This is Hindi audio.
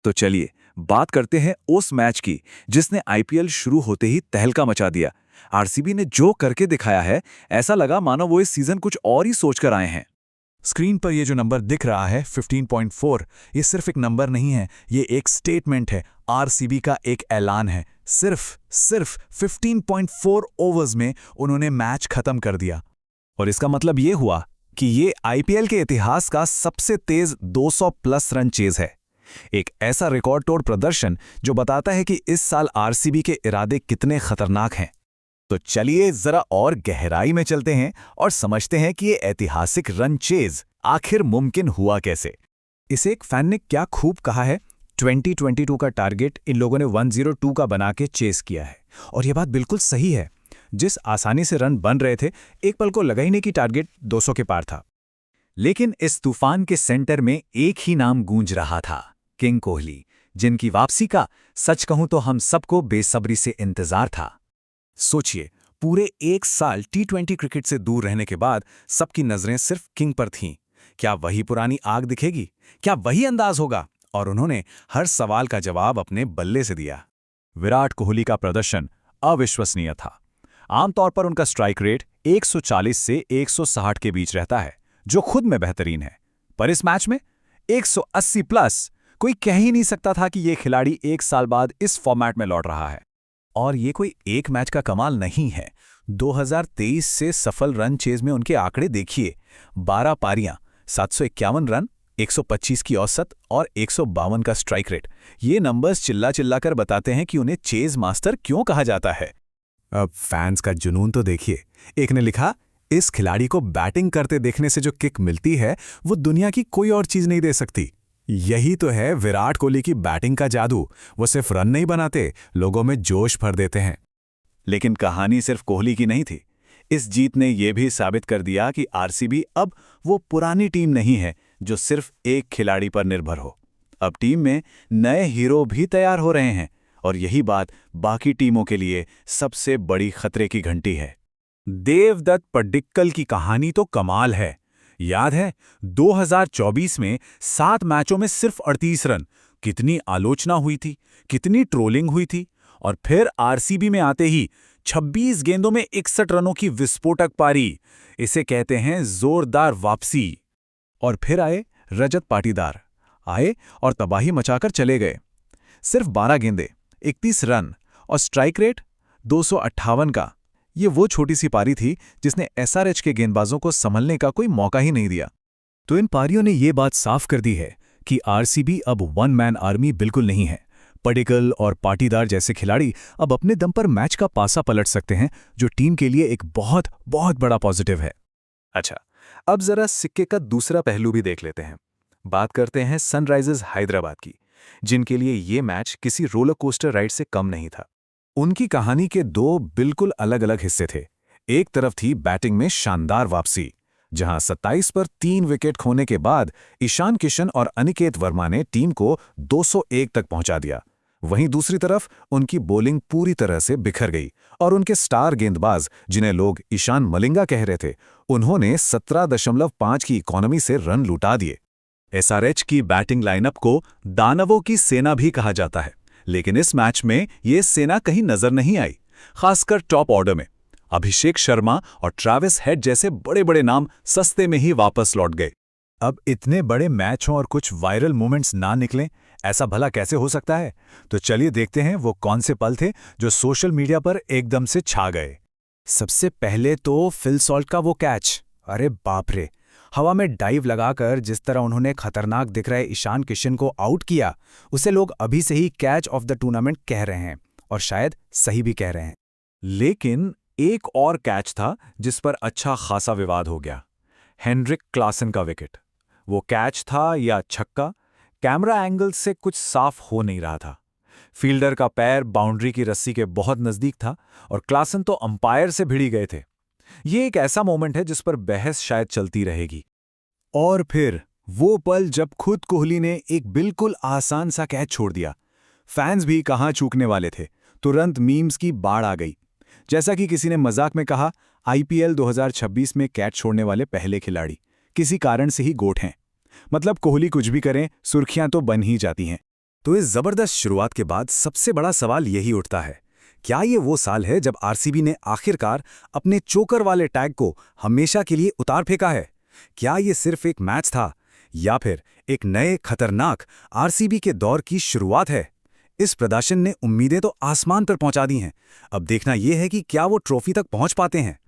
तो चलिए बात करते हैं उस मैच की जिसने आईपीएल शुरू होते ही तहलका मचा दिया। आरसीबी ने जो करके दिखाया है, ऐसा लगा मानो वो इस सीजन कुछ और ही सोचकर आए हैं। स्क्रीन पर ये जो नंबर दिख रहा है 15.4, ये सिर्फ एक नंबर नहीं है, ये एक स्टेटमेंट है। आरसीबी का एक ऐलान है। सिर्फ 15.4 ओवर्स में उन्होंने मैच खत्म कर दिया। और इसका मतलब ये हुआ कि ये आईपीएल के इतिहास का सबसे तेज 200 प्लस रन चेज है। एक ऐसा रिकॉर्ड तोड़ प्रदर्शन जो बताता है कि इस साल आरसीबी के इरादे कितने खतरनाक हैं। तो चलिए जरा और गहराई में चलते हैं और समझते हैं कि ये ऐतिहासिक रन चेज आखिर मुमकिन हुआ कैसे। इसे एक फैन ने क्या खूब कहा है, 2022 का टारगेट इन लोगों ने 102 का बना के चेस किया है। और यह बात बिल्कुल सही है। जिस आसानी से रन बन रहे थे, एक पल को लगा ही नहीं कि टारगेट 200 के पार था। लेकिन इस तूफान के सेंटर में एक ही नाम गूंज रहा था, किंग कोहली, जिनकी वापसी का सच कहूं तो हम सबको बेसब्री से इंतजार था। सोचिए, पूरे एक साल टी20 क्रिकेट से दूर रहने के बाद सबकी नजरें सिर्फ किंग पर थीं। क्या वही पुरानी आग दिखेगी? क्या वही अंदाज होगा? और उन्होंने हर सवाल का जवाब अपने बल्ले से दिया। विराट कोहली का प्रदर्शन अविश्वसनीय था। आमतौर पर उनका स्ट्राइक रेट 140 से 160 के बीच रहता है, जो खुद में बेहतरीन है। पर इस मैच में 180 प्लस। कोई कह ही नहीं सकता था कि यह खिलाड़ी एक साल बाद इस फॉर्मेट में लौट रहा है। और ये कोई एक मैच का कमाल नहीं है। 2023 से सफल रन चेज में उनके आंकड़े देखिए। 12 पारियां, 751 रन, 125 की औसत और 152 का स्ट्राइक रेट। ये नंबर्स चिल्ला चिल्ला कर बताते हैं कि उन्हें चेज मास्टर क्यों कहा जाता है। अब फैंस का जुनून तो देखिए। एक ने लिखा, इस खिलाड़ी को बैटिंग करते देखने से जो किक मिलती है वो दुनिया की कोई और चीज नहीं दे सकती। यही तो है विराट कोहली की बैटिंग का जादू। वो सिर्फ रन नहीं बनाते, लोगों में जोश भर देते हैं। लेकिन कहानी सिर्फ कोहली की नहीं थी। इस जीत ने यह भी साबित कर दिया कि आरसीबी अब वो पुरानी टीम नहीं है जो सिर्फ एक खिलाड़ी पर निर्भर हो। अब टीम में नए हीरो भी तैयार हो रहे हैं, और यही बात बाकी टीमों के लिए सबसे बड़ी खतरे की घंटी है। देवदत्त पड्डिक्कल की कहानी तो कमाल है। याद है 2024 में 7 मैचों में सिर्फ 38 रन। कितनी आलोचना हुई थी, कितनी ट्रोलिंग हुई थी। और फिर आरसीबी में आते ही 26 गेंदों में 61 रनों की विस्फोटक पारी। इसे कहते हैं जोरदार वापसी। और फिर आए रजत पाटीदार, आए और तबाही मचाकर चले गए। सिर्फ 12 गेंदें, 31 रन और स्ट्राइक रेट 258 का। ये वो छोटी सी पारी थी जिसने एसआरएच के गेंदबाजों को संभलने का कोई मौका ही नहीं दिया। तो इन पारियों ने ये बात साफ कर दी है कि आरसीबी अब वन मैन आर्मी बिल्कुल नहीं है। पडिक्कल और पाटीदार जैसे खिलाड़ी अब अपने दम पर मैच का पासा पलट सकते हैं, जो टीम के लिए एक बहुत बहुत बड़ा पॉजिटिव है। अच्छा, अब जरा सिक्के का दूसरा पहलू भी देख लेते हैं। बात करते हैं सनराइजर्स हैदराबाद की, जिनके लिए ये मैच किसी रोलर कोस्टर राइड से कम नहीं था। उनकी कहानी के 2 बिल्कुल अलग अलग हिस्से थे। एक तरफ थी बैटिंग में शानदार वापसी, जहां 27 पर 3 विकेट खोने के बाद ईशान किशन और अनिकेत वर्मा ने टीम को 201 तक पहुंचा दिया। वहीं दूसरी तरफ उनकी बॉलिंग पूरी तरह से बिखर गई और उनके स्टार गेंदबाज, जिन्हें लोग ईशान मलिंगा कह रहे थे, उन्होंने 17.5 की इकॉनमी से रन लुटा दिए। एसआरएच की बैटिंग लाइनअप को दानवों की सेना भी कहा जाता है, लेकिन इस मैच में ये सेना कहीं नजर नहीं आई। खासकर टॉप ऑर्डर में अभिषेक शर्मा और ट्रैविस हेड जैसे बड़े बड़े नाम सस्ते में ही वापस लौट गए। अब इतने बड़े मैच हों और कुछ वायरल मोमेंट्स ना निकलें, ऐसा भला कैसे हो सकता है? तो चलिए देखते हैं वो कौन से पल थे जो सोशल मीडिया पर एकदम से छा गए। सबसे पहले तो फिल सॉल्ट का वो कैच, अरे बाप रे! हवा में डाइव लगाकर जिस तरह उन्होंने खतरनाक दिख रहे ईशान किशन को आउट किया, उसे लोग अभी से ही कैच ऑफ द टूर्नामेंट कह रहे हैं, और शायद सही भी कह रहे हैं। लेकिन एक और कैच था जिस पर अच्छा खासा विवाद हो गया, हेनरिक क्लासन का विकेट। वो कैच था या छक्का, कैमरा एंगल से कुछ साफ हो नहीं रहा था। फील्डर का पैर बाउंड्री की रस्सी के बहुत नजदीक था और क्लासन तो अंपायर से भिड़ी गए थे। ये एक ऐसा मोमेंट है जिस पर बहस शायद चलती रहेगी। और फिर वो पल जब खुद कोहली ने एक बिल्कुल आसान सा कैच छोड़ दिया। फैंस भी कहां चूकने वाले थे, तुरंत मीम्स की बाढ़ आ गई। जैसा कि किसी ने मजाक में कहा, आईपीएल 2026 में कैच छोड़ने वाले पहले खिलाड़ी किसी कारण से ही गोट हैं। मतलब कोहली कुछ भी करें, सुर्खियां तो बन ही जाती हैं। तो इस जबरदस्त शुरुआत के बाद सबसे बड़ा सवाल यही उठता है, क्या ये वो साल है जब आरसीबी ने आखिरकार अपने चोकर वाले टैग को हमेशा के लिए उतार फेंका है? क्या ये सिर्फ एक मैच था या फिर एक नए खतरनाक आरसीबी के दौर की शुरुआत है? इस प्रदर्शन ने उम्मीदें तो आसमान पर पहुंचा दी हैं। अब देखना यह है कि क्या वो ट्रॉफी तक पहुंच पाते हैं।